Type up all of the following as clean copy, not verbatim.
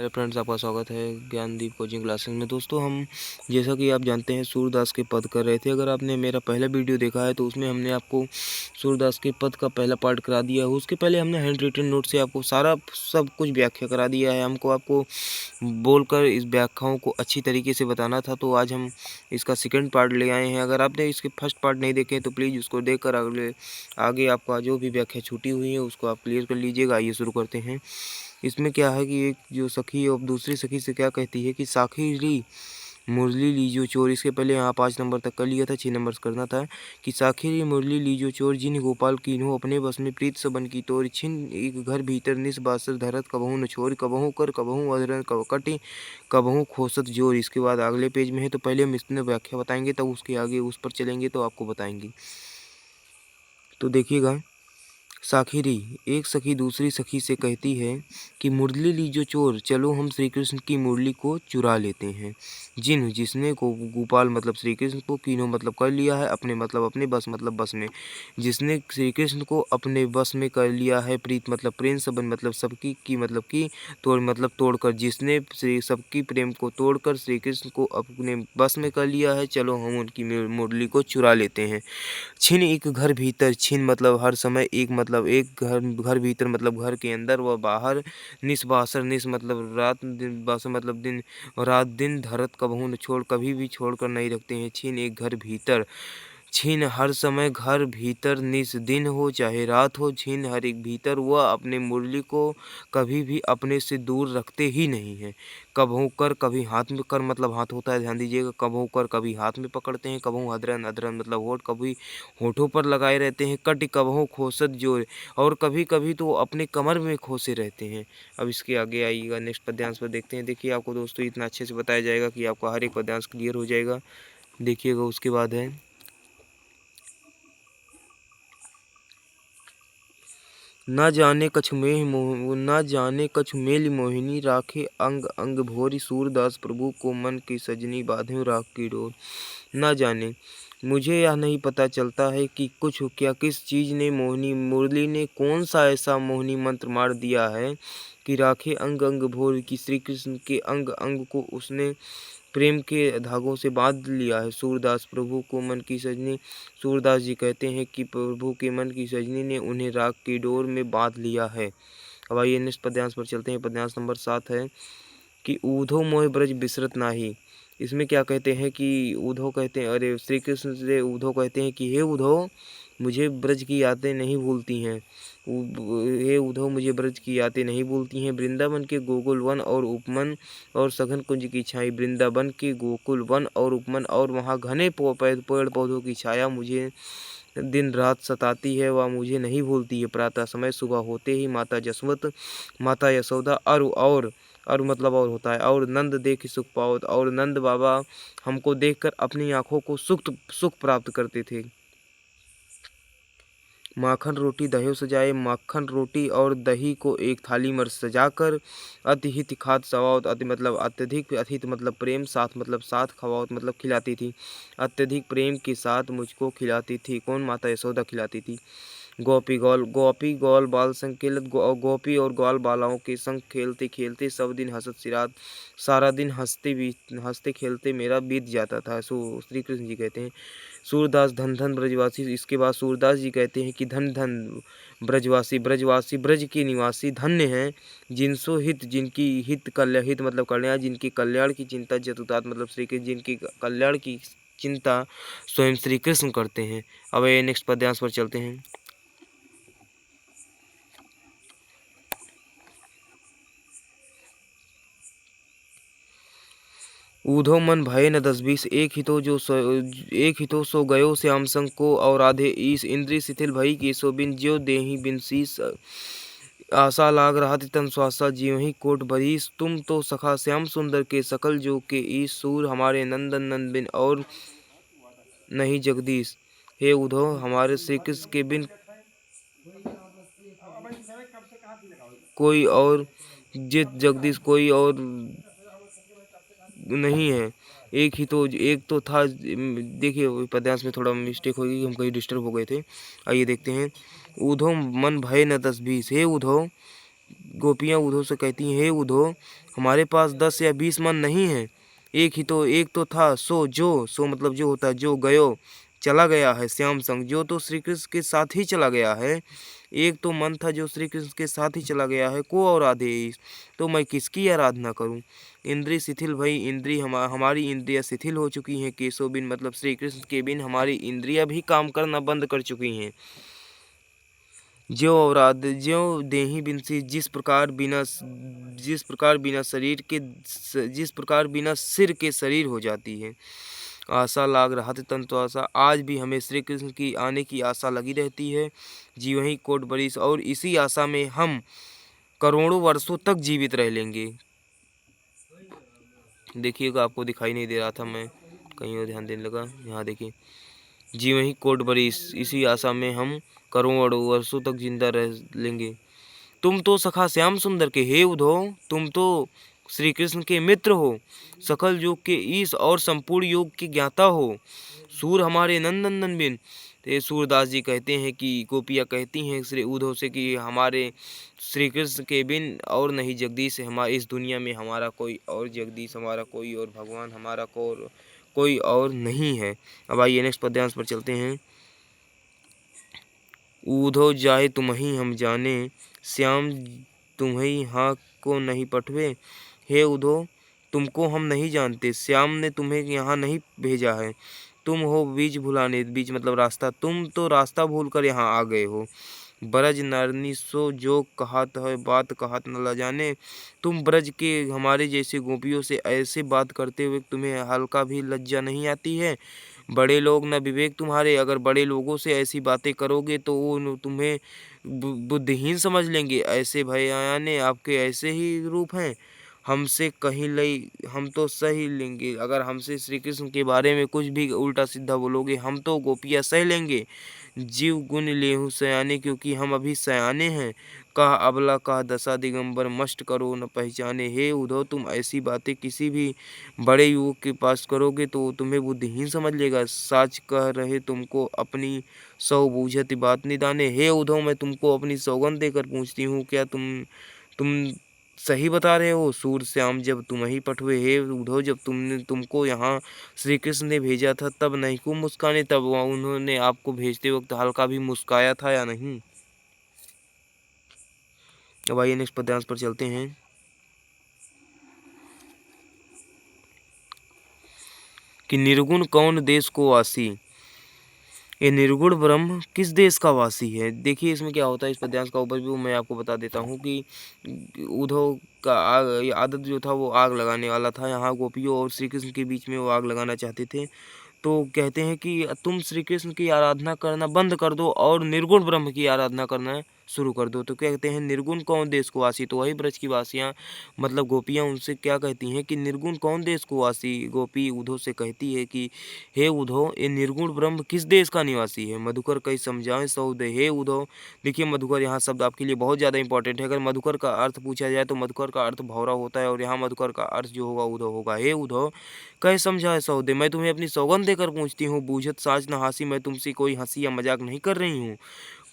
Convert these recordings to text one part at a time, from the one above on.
Hello friends, आपका स्वागत है ज्ञानदीप कोचिंग क्लासेस में। दोस्तों, हम जैसा कि आप जानते हैं सूरदास के पद कर रहे थे। अगर आपने मेरा पहला वीडियो देखा है तो उसमें हमने आपको सूरदास के पद का पहला पार्ट करा दिया है। उसके पहले हमने हैंड रिटन नोट से आपको सब कुछ व्याख्या करा दिया है। हमको आपको बोलकर इस व्याख्याओं को अच्छी तरीके से बताना था, तो आज हम इसका सेकेंड पार्ट ले आए हैं। अगर आपने इसके फर्स्ट पार्ट नहीं देखे तो प्लीज़ उसको देख कर आगे आपका जो भी व्याख्या छूटी हुई है उसको आप क्लियर कर लीजिएगा। आइए शुरू करते हैं। इसमें क्या है कि एक जो सखी और दूसरी सखी से क्या कहती है कि साखी री मुरली लीजो चोर। इसके पहले यहाँ 5 नंबर तक कर लिया था, 6 नंबर करना था कि साखी री मुरली लीजो चोर, जिन गोपाल कीन्हो अपने बस में प्रीत सबन की तोर, छिन एक घर भीतर निस बासर धरत कबहू न छोर, कबहू कर कबहू अधरन कटी कबहू खोसत जोर। इसके बाद अगले पेज में है, तो पहले हम इसमें व्याख्या बताएंगे, तब उसके आगे उस पर चलेंगे तो आपको बताएंगे। तो देखिएगा, साखिरी एक सखी दूसरी सखी से कहती है कि मुरली लीजो चोर, चलो हम श्री कृष्ण की मुरली को चुरा लेते हैं। जिसने को गोपाल मतलब श्री कृष्ण को, कीनो मतलब कर लिया है, अपने मतलब अपने, बस मतलब बस में, जिसने श्री कृष्ण को अपने बस में कर लिया है, प्रीत मतलब प्रेम, सबन मतलब सबकी, की मतलब की, तोड़ मतलब तोड़कर, जिसने श्री सबकी प्रेम को तोड़कर श्री कृष्ण को अपने बस में कर लिया है, चलो हम उनकी मुरली को चुरा लेते हैं। छिन एक घर भीतर, छिन मतलब हर समय, एक मतलब एक, घर भीतर मतलब घर के अंदर व बाहर, निस्बासर निस मतलब रात, दिन बासर मतलब दिन, रात दिन, धरत कबहू न छोड़, कभी भी छोड़कर नहीं रखते हैं। छिन एक घर भीतर, छीन हर समय, घर भीतर, निस दिन हो चाहे रात हो, छीन हर एक भीतर, वह अपने मुरली को कभी भी अपने से दूर रखते ही नहीं हैं। कबहू कर, कभी हाथ में कर मतलब हाथ होता है, ध्यान दीजिएगा। कबहू कर, कभी हाथ में पकड़ते हैं। कबहू अधरन, अधरन मतलब होठ, कभी होठों पर लगाए रहते हैं। कट कबहू खोसत जोर, और कभी कभी तो अपने कमर में खोसे रहते हैं। अब इसके आगे आइएगा, नेक्स्ट पद्यांश पर देखते हैं। देखिए, आपको दोस्तों इतना अच्छे से बताया जाएगा कि आपका हर एक पद्यांश क्लियर हो जाएगा। देखिएगा, उसके बाद है, न जाने कछु मेल मोहिनी, राखे अंग अंग भोरी, सूरदास प्रभु को मन की सजनी, बाँधे राख की डोर। न जाने, मुझे यह नहीं पता चलता है कि कुछ क्या, किस चीज़ ने, मोहिनी मुरली ने कौन सा ऐसा मोहिनी मंत्र मार दिया है कि राखे अंग अंग भोर, की श्री कृष्ण के अंग अंग को उसने प्रेम के धागों से बांध लिया है। सूरदास प्रभु को मन की सजनी, सूरदास जी कहते हैं कि प्रभु के मन की सजनी ने उन्हें राग की डोर में बांध लिया है। अब आइए नेक्स्ट पद्यांश पर चलते हैं। पद्यांश नंबर 7 है कि ऊधो मोह ब्रज बिसरत नाही। इसमें क्या कहते हैं कि उद्धव कहते हैं, अरे श्री कृष्ण से उद्धव कहते हैं कि हे उद्धव, मुझे ब्रज की यादें नहीं भूलती हैं। हे उद्धव, मुझे ब्रज की यादें नहीं भूलती हैं। वृंदावन के गोकुल वन और उपवन और सघन कुंज की छाई, वृंदावन के गोकुल वन और उपवन और वहाँ घने पेड़ पौधों की छाया मुझे दिन रात सताती है, वह मुझे नहीं भूलती है। प्रातः समय सुबह होते ही माता जसवंत, माता यशोदा और मतलब और होता है, और नंद देख सुख पाओत, और नंद बाबा हमको देखकर अपनी आंखों को सुख प्राप्त करते थे। माखन रोटी दही सजाए, माखन रोटी और दही को एक थाली में सजाकर, अतिहित खात सवाओत, अति मतलब अत्यधिक, अतिथि मतलब प्रेम, साथ मतलब साथ, खवाओत मतलब खिलाती थी। अत्यधिक प्रेम के साथ मुझको खिलाती थी। कौन? माता यशोदा खिलाती थी। गोपी गौल बाल संग खेलत, गोपी और ग्वाल बालाओं के संग खेलते खेलते सब दिन हंसत सिरात, सारा दिन हंसते खेलते मेरा बीत जाता था। सो श्री कृष्ण जी कहते हैं। सूरदास धन धन ब्रजवासी, इसके बाद सूरदास जी कहते हैं कि धन धन ब्रजवासी, ब्रजवासी ब्रज के निवासी धन्य हैं, जिनसो हित, जिनकी हित कल्याण, हित मतलब कल्याण, जिनके कल्याण की चिंता जतुतात मतलब श्री कृष्ण, जिनके कल्याण की चिंता स्वयं श्री कृष्ण करते हैं। अब ये नेक्स्ट पद्यांश पर चलते हैं। ऊधो मन भये न 10-20, एक ही तो सो गयो श्याम संग को, और आधे ईस इंद्रिय शिथिल भई के सो बिन ज्यो देहि बिन शीस, आशा लाग रहा तन स्वासा जीव ही कोट भरीस, तुम तो सखा श्याम सुंदर के सकल जो के ईस, सूर हमारे नंदन नंद बिन और नहीं जगदीश। हे उद्धव, हमारे श्री कृष्ण के बिन कोई और, जित जगदीश कोई और नहीं है। एक तो था। देखिए, पद्यांश में थोड़ा मिस्टेक होगी, हम कहीं डिस्टर्ब हो गए थे। आइए देखते हैं। ऊधो मन भय न 10-20, हे उद्धव, गोपियाँ उद्धव से कहती हैं, हे उद्धव, हमारे पास 10 या 20 मन नहीं है, एक तो था, सो मतलब जो होता है, जो गयो चला गया है श्याम संग, जो तो श्री कृष्ण के साथ ही चला गया है। एक तो मन था जो श्री कृष्ण के साथ ही चला गया है, को और आधे तो मैं किसकी आराधना करूं। इंद्रिय शिथिल भई, इंद्रिय हमारी इंद्रियां शिथिल हो चुकी हैं, केशव बिन मतलब श्री कृष्ण के बिन हमारी इंद्रियां भी काम करना बंद कर चुकी हैं। ज्यों औराद ज्यों देहि बिनसी, जिस प्रकार बिना सिर के शरीर हो जाती है। आशा लाग रहा तंतु आशा, आज भी हमें श्री कृष्ण की आने की आशा लगी रहती है। जीवन ही कोट बरिस, और इसी आशा में हम करोड़ों वर्षों तक जीवित रह लेंगे। देखिएगा, आपको दिखाई नहीं दे रहा था, मैं कहीं और ध्यान देने लगा। यहाँ देखिए, जीवन ही कोट बरिस, इसी आशा में हम करोड़ों वर्षों तक जिंदा रह लेंगे। तुम तो सखा श्याम सुंदर के, हे उद्धव, तुम तो श्री कृष्ण के मित्र हो, सकल योग के ईश और संपूर्ण योग के ज्ञाता हो। सूर हमारे नंदन बिन, तो सूरदास जी कहते हैं कि गोपियाँ कहती हैं श्री उद्धव से कि हमारे श्री कृष्ण के बिन और नहीं जगदीश हमारे इस दुनिया में, हमारा कोई और जगदीश, हमारा कोई और भगवान, हमारा कोई और नहीं है। अब आइए नेक्स्ट पद्यांश पर चलते हैं। उद्धव जाहे तुम्हीं हम जाने, श्याम तुम्हीं हाँ को नहीं पठवे। हे उद्धव, तुमको हम नहीं जानते, श्याम ने तुम्हें यहाँ नहीं भेजा है। तुम हो बीज भुलाने, बीज मतलब रास्ता, तुम तो रास्ता भूल कर यहाँ आ गए हो। ब्रज नरनी सो जो कहत है, बात कहत न ल जाने। तुम ब्रज के हमारे जैसे गोपियों से ऐसे बात करते हुए तुम्हें हल्का भी लज्जा नहीं आती है। बड़े लोग न विवेक तुम्हारे, अगर बड़े लोगों से ऐसी बातें करोगे तो वो तुम्हें बुद्धिहीन समझ लेंगे। ऐसे भयाने आपके ऐसे ही रूप हैं, हमसे कहीं लई हम तो सही लेंगे। अगर हमसे श्री कृष्ण के बारे में कुछ भी उल्टा सीधा बोलोगे, हम तो गोपियाँ सह लेंगे। जीव गुण लेहु सयाने, क्योंकि हम अभी सयाने हैं। कह अबला कह दशा दिगंबर, मस्ट करो न पहचाने। हे उद्धव, तुम ऐसी बातें किसी भी बड़े युवक के पास करोगे तो तुम्हें बुद्धिहीन समझ लेगा। साच कह रहे तुमको अपनी सौ बूझत बात निदाने। हे उद्धव, मैं तुमको अपनी सौगंध देकर पूछती हूँ, क्या तुम सही बता रहे हो। सूर श्याम जब तुम ही पठवे, हे उद्धव, जब तुमको यहाँ श्री कृष्ण ने भेजा था तब नहीं को मुस्काने, तब उन्होंने आपको भेजते वक्त हल्का भी मुस्काया था या नहीं। अब आइए नेक्स्ट पद्यांश पर चलते हैं। कि निर्गुण कौन देश को वासी, ये निर्गुण ब्रह्म किस देश का वासी है। देखिए इसमें क्या होता है, इस पद्यांश का ओवरव्यू मैं आपको बता देता हूँ कि उद्धव का आदत जो था वो आग लगाने वाला था। यहाँ गोपियों और श्री कृष्ण के बीच में वो आग लगाना चाहते थे। तो कहते हैं कि तुम श्री कृष्ण की आराधना करना बंद कर दो और निर्गुण ब्रह्म की आराधना करना शुरू कर दो। तो क्या कहते हैं, निर्गुण कौन देश को वासी, तो वही ब्रज की वासियाँ मतलब गोपियाँ उनसे क्या कहती हैं कि निर्गुण कौन देश को वासी। गोपी उद्धव से कहती है कि हे उद्धव, ये निर्गुण ब्रह्म किस देश का निवासी है। मधुकर कई समझाएं सौदे, हे उद्धव। देखिए मधुकर यहाँ शब्द आपके लिए बहुत ज़्यादा इंपॉर्टेंट है। अगर मधुकर का अर्थ पूछा जाए तो मधुकर का अर्थ भौरा होता है, और यहाँ मधुकर का अर्थ जो होगा उद्धव होगा। हे उद्धव, कह समझाए सौदे, मैं तुम्हें अपनी सौगंध देकर पूछती हूँ, बूझत साँच न हासी, मैं तुमसे कोई हंसी या मजाक नहीं कर रही हूँ।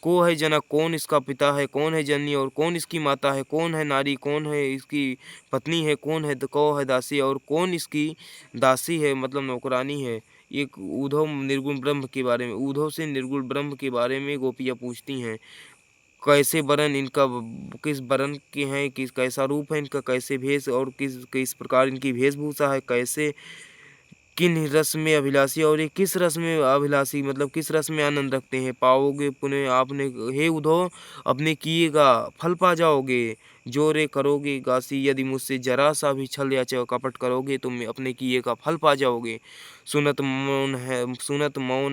को है जनक, कौन इसका पिता है, कौन है जननी और कौन इसकी माता है, कौन है नारी, कौन है इसकी पत्नी है, कौन है कौ है दासी और कौन इसकी दासी है मतलब नौकरानी है। एक उद्धव निर्गुण ब्रह्म के बारे में, उद्धव से निर्गुण ब्रह्म के बारे में गोपियाँ पूछती हैं। कैसे वरण इनका, किस वरण के हैं, किस कैसा रूप है इनका, कैसे भेष और किस किस प्रकार इनकी वेशभूषा है, कैसे किन रस में अभिलाषी, और ये किस रस में अभिलाषी मतलब किस रस में आनंद रखते हैं। पाओगे पुण्य आपने, हे उद्धव, अपने किएगा फल पा जाओगे। जोरे करोगे गासी, यदि मुझसे जरा सा भी छल या कपट करोगे तुम अपने किए का फल पा जाओगे। सुनत मौन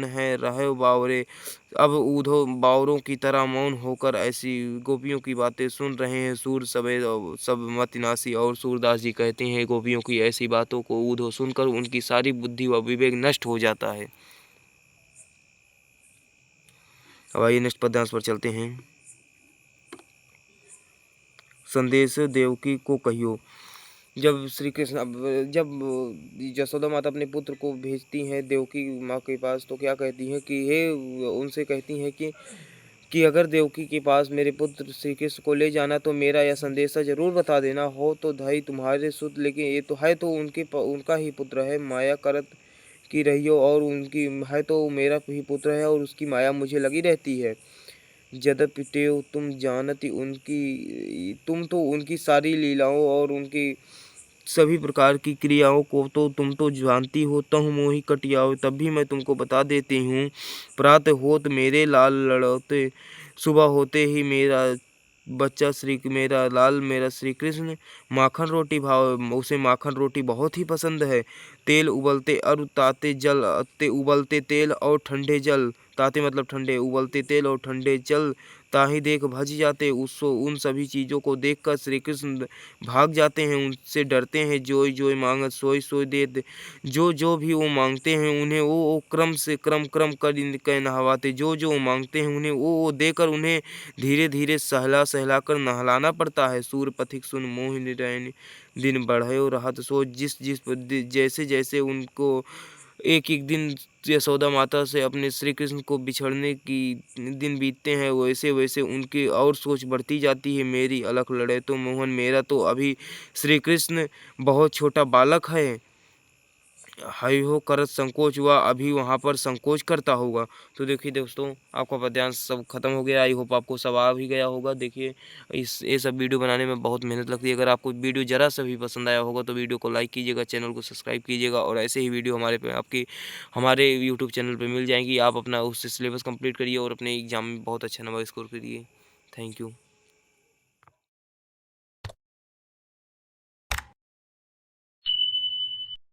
है रहे बावरे। अब उद्धव बावरों की तरह मौन होकर ऐसी गोपियों की बातें सुन रहे हैं। सूर सबे सब मतिनासी, और सूरदास जी कहते हैं गोपियों की ऐसी बातों को उद्धव सुनकर उनकी सारी बुद्धि व विवेक नष्ट हो जाता है। अब आइए नेक्स्ट पद्यांश पर चलते हैं। संदेश देवकी को कहियो, जब श्री कृष्ण जब यशोदा माता अपने पुत्र को भेजती हैं देवकी माँ के पास, तो क्या कहती हैं कि हे उनसे कहती हैं कि कि अगर देवकी के पास मेरे पुत्र श्री कृष्ण को ले जाना तो मेरा यह संदेशा जरूर बता देना। हो तो धई तुम्हारे सुत, लेकिन ये तो है तो उनका ही पुत्र है, माया करत की रही हो, और उनकी है तो मेरा ही पुत्र है और उसकी माया मुझे लगी रहती है। यद्यपि तेव तुम जानती उनकी, तुम तो उनकी सारी लीलाओं और उनकी सभी प्रकार की क्रियाओं को तो तुम तो जानती हो। तहु मोहि कटियाओ, तब भी मैं तुमको बता देती हूँ। प्रातः होत मेरे लाल लड़ौते, सुबह होते ही मेरा लाल मेरा श्री कृष्ण माखन रोटी उसे माखन रोटी बहुत ही पसंद है। तेल उबलते अरु ताते जल, ते उबलते तेल और ठंडे जल, ताते मतलब ठंडे, उबलते तेल और ठंडे जल ताहि देख भज जाते। उसको उन सभी चीज़ों को देखकर श्री कृष्ण भाग जाते हैं, उनसे डरते हैं। जोई जोई मांगत सोई सोई देत, जो जो भी वो मांगते हैं उन्हें वो क्रम से क्रम क्रम कर नहवाते। जो जो वो मांगते हैं उन्हें वो देकर उन्हें धीरे धीरे सहला सहला कर नहलाना पड़ता है। सूर पथिक सुन मोहि निरैन, दिन बढ़यो रहत सो। जैसे जैसे उनको एक एक दिन यशोदा माता से अपने श्री कृष्ण को बिछड़ने की दिन बीतते हैं, वैसे वैसे उनकी और सोच बढ़ती जाती है। मेरी अलख लड़े तो मोहन, मेरा तो अभी श्री कृष्ण बहुत छोटा बालक है। हई हो करत संकोच हुआ, अभी वहाँ पर संकोच करता होगा। तो देखिए दोस्तों, आपका पद्यांश सब खत्म हो गया। आई होप आपको सब आ भी गया होगा। देखिए ये सब वीडियो बनाने में बहुत मेहनत लगती है। अगर आपको वीडियो ज़रा सा भी पसंद आया होगा तो वीडियो को लाइक कीजिएगा, चैनल को सब्सक्राइब कीजिएगा, और ऐसे ही वीडियो हमारे यूट्यूब चैनल पर मिल जाएंगी। आप अपना उससे सिलेबस कंप्लीट करिए और अपने एग्जाम में बहुत अच्छा नंबर स्कोर करिए। Thank you.